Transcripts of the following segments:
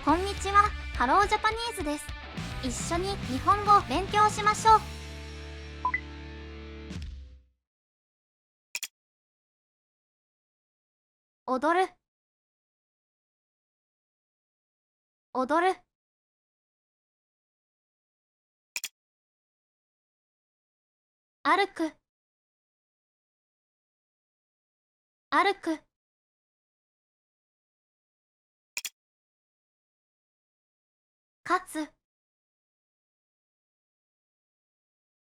こんにちは、ハロージャパニーズです。一緒に日本語を勉強しましょう。踊る、踊る。歩く、歩く。勝つ、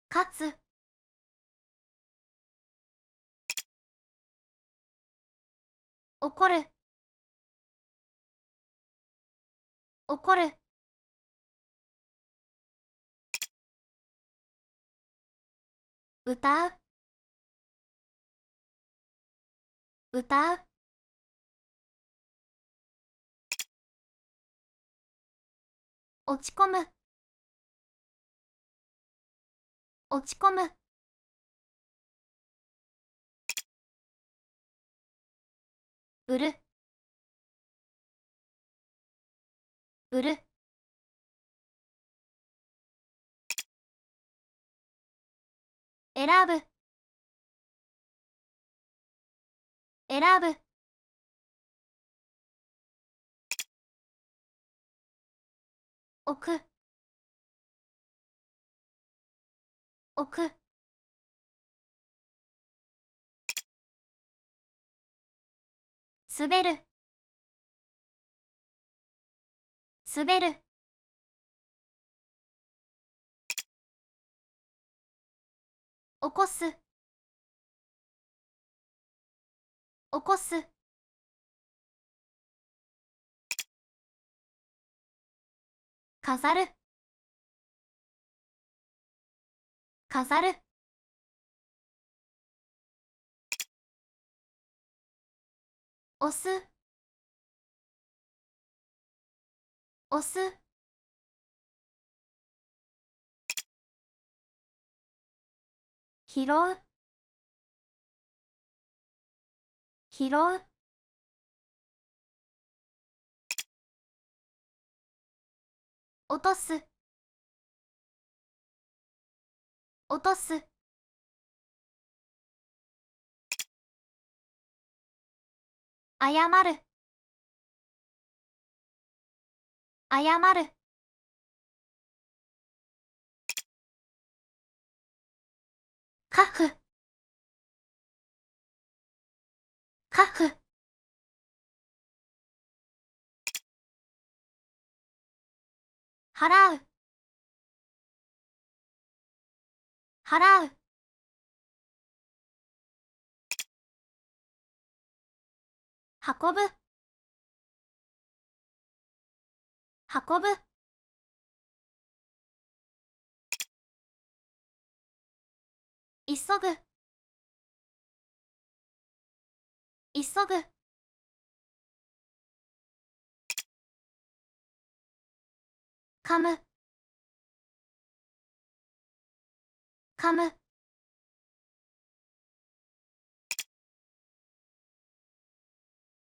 勝つ。怒る、怒る。歌う、歌う。落ち込む、落ち込む。売る、売る。選ぶ、選ぶ。置く、置く。滑る、滑る。起こす、起こす。飾る、飾る。押す、押す。拾う、拾う。落とす、落とす。謝る、謝る。書く、書く。払う、払う。運ぶ、運ぶ。急ぐ、急ぐ。噛む、噛む。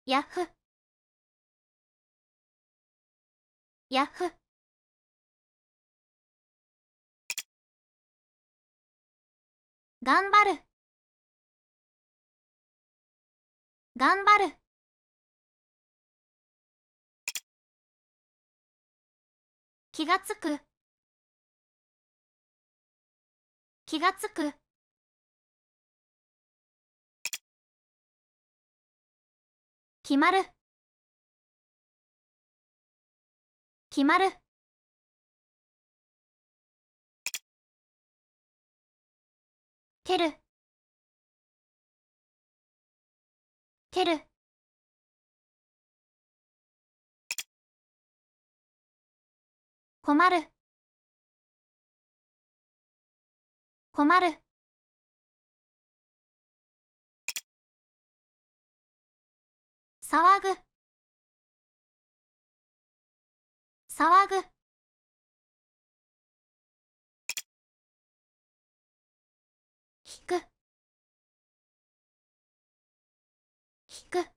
やふ、やふ。頑張る、頑張る。気がつく、気がつく。決まる、決まる。蹴る、蹴る。困る、困る。騒ぐ、騒ぐ。引く、引く。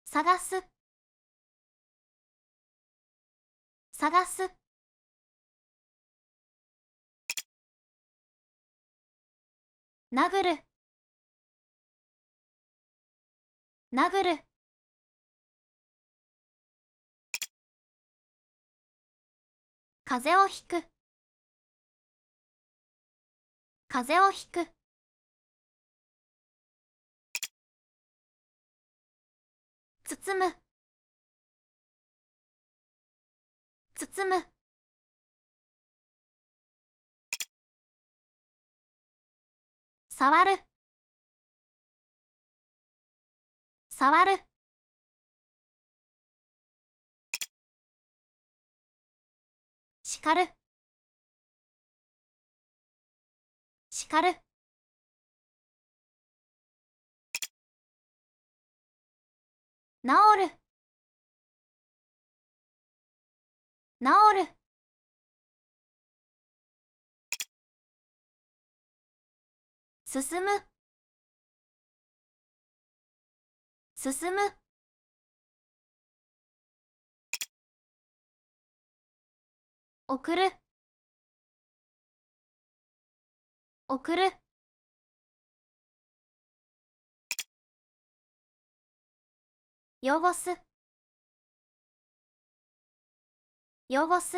探す、探す。殴る、殴る。風邪をひく、風邪をひく。包む、包む。触る、触る。叱る、叱る。治る、治る。進む、進む。送る、送る。汚す、汚す。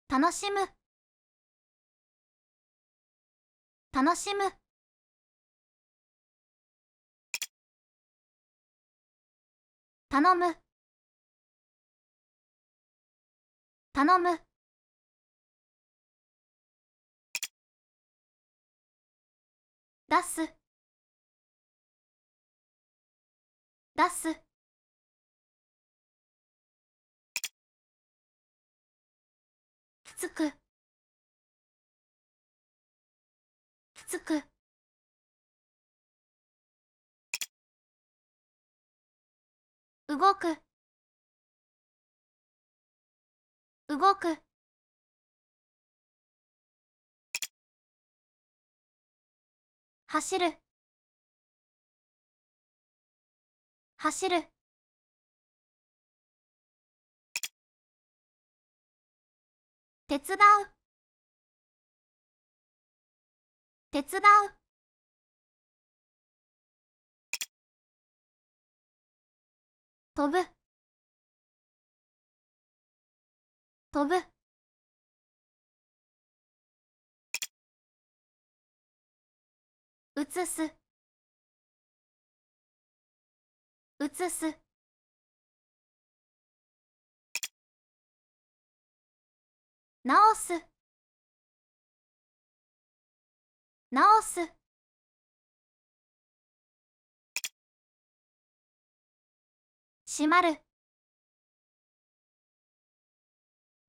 楽しむ、楽しむ。頼む、頼む。出す、出す。つく、つく。動く、動く。走る、走る。手伝う、手伝う。飛ぶ、飛ぶ。移す、移す。直す、直す。閉まる、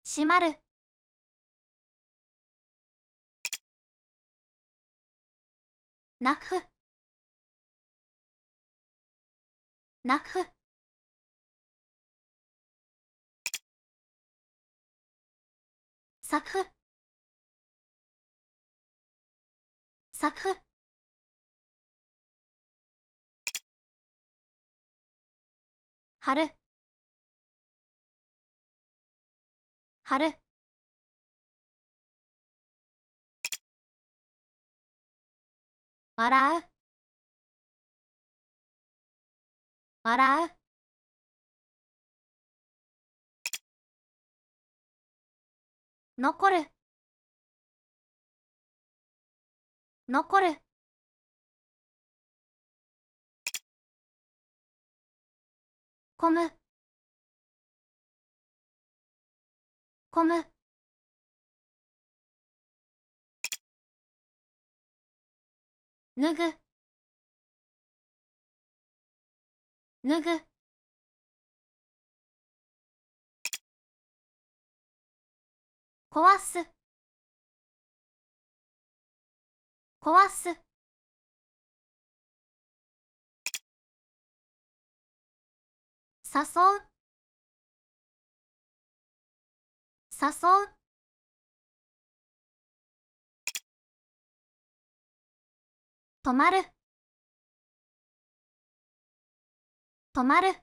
閉まる。泣く、泣く。咲く、咲く。春、春。笑う、笑う。残る、残る。込む、込む。脱ぐ、脱ぐ。壊す、壊す。誘う、誘う。止まる止まる